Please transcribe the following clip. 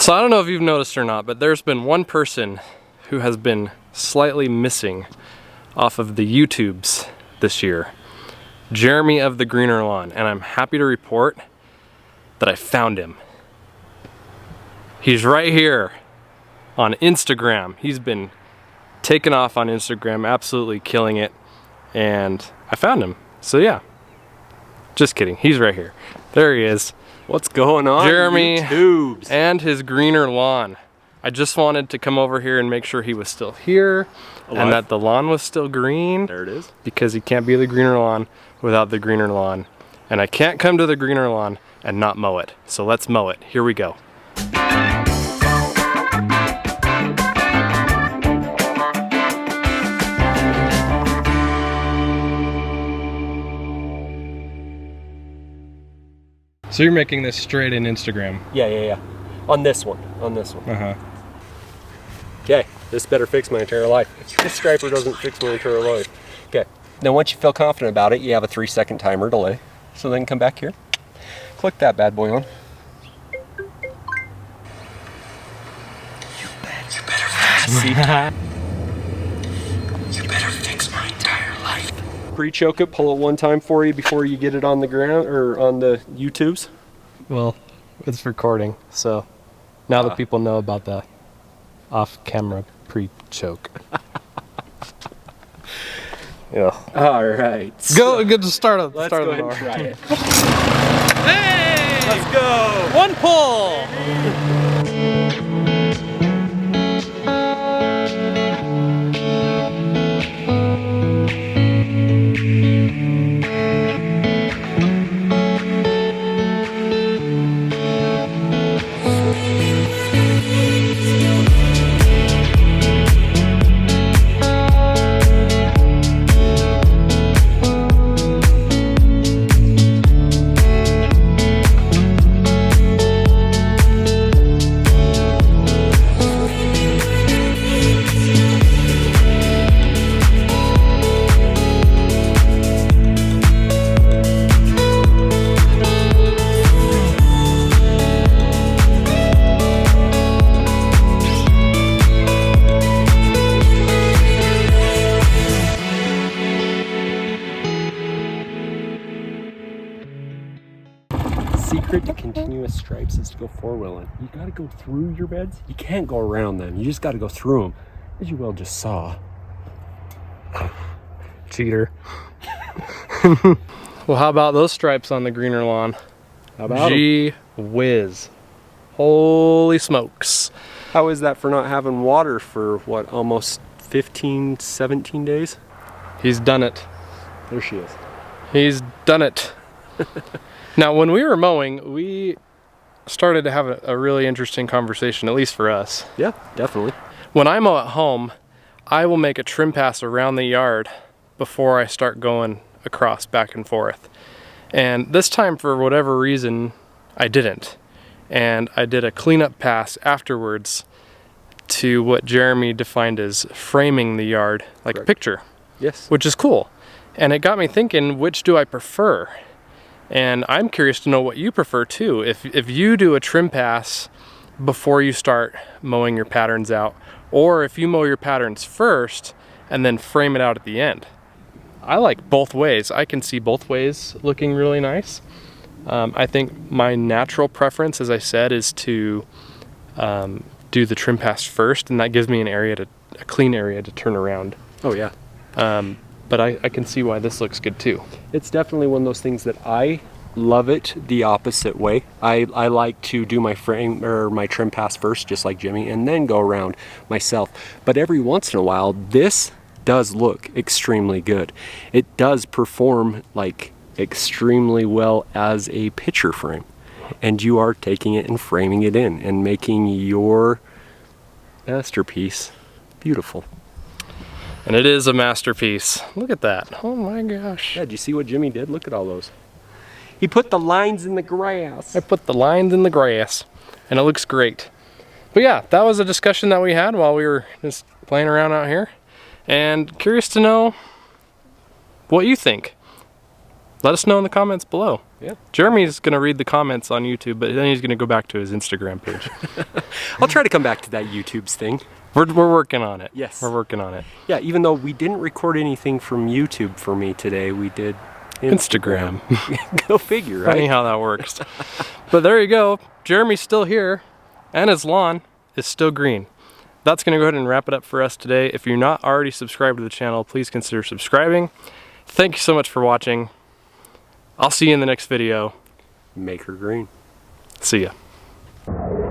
So I don't know if you've noticed or not, but there's been one person who has been slightly missing off of the YouTubes this year. Jeremy of the Greener Lawn, and I'm happy to report that I found him. He's right here on Instagram. He's been taking off on Instagram, absolutely killing it, and I found him. So yeah, just kidding, he's right here. There he is. What's going on, Jeremy YouTubes? And his Greener Lawn. I just wanted to come over here and make sure he was still here and that the lawn was still green. There it is. Because he can't be the Greener Lawn without the Greener Lawn. And I can't come to the Greener Lawn and not mow it. So let's mow it. Here we go. So you're making this straight in Instagram? Yeah. On this one. Uh-huh. Okay, this better fix my entire life. This striper doesn't fix my entire life. Okay, now once you feel confident about it, you have a 3-second timer delay. So then come back here, click that bad boy on. You better fix my entire life. Pre-choke it, pull it one time for you before you get it on the ground or on the YouTubes. Well, it's recording, so now that people know about the off-camera pre-choke. Yeah. All right. Go. Good to start. Let's start go the ahead and mower. try it. Hey! Let's go. One pull. Secret to continuous stripes is to go four-wheeling. You got to go through your beds. You can't go around them. You just got to go through them, as you well just saw. Cheater. Well, how about those stripes on the Greener Lawn? How about Gee whiz. Holy smokes. How is that for not having water for, what, almost 15, 17 days? He's done it. There she is. He's done it. Now, when we were mowing, we started to have a really interesting conversation, at least for us. Yeah, definitely. When I mow at home, I will make a trim pass around the yard before I start going across back and forth. And this time, for whatever reason, I didn't. And I did a cleanup pass afterwards to what Jeremy defined as framing the yard like a picture. Yes. Which is cool. And it got me thinking, which do I prefer? And I'm curious to know what you prefer too. If you do a trim pass before you start mowing your patterns out, or if you mow your patterns first and then frame it out at the end. I like both ways. I can see both ways looking really nice. I think my natural preference, as I said, is to do the trim pass first, and that gives me a clean area to turn around. Oh yeah. But I can see why this looks good too. It's definitely one of those things that I love it the opposite way. I like to do my frame or my trim pass first, just like Jimmy, and then go around myself. But every once in a while, this does look extremely good. It does perform like extremely well as a picture frame. And you are taking it and framing it in and making your masterpiece beautiful. And it is a masterpiece. Look at that. Oh my gosh. Yeah, did you see what Jimmy did? Look at all those. He put the lines in the grass. I put the lines in the grass, and it looks great. But yeah, that was a discussion that we had while we were just playing around out here. And curious to know what you think. let us know in the comments below. Yeah. Jeremy's gonna read the comments on YouTube, but then he's gonna go back to his Instagram page. I'll try to come back to that YouTube's thing. We're working on it. Yes. We're working on it. Yeah, even though we didn't record anything from YouTube for me today, we did Instagram. Go figure, right? Funny how that works. But there you go. Jeremy's still here, and his lawn is still green. That's going to go ahead and wrap it up for us today. If you're not already subscribed to the channel, please consider subscribing. Thank you so much for watching. I'll see you in the next video. Make her green. See ya.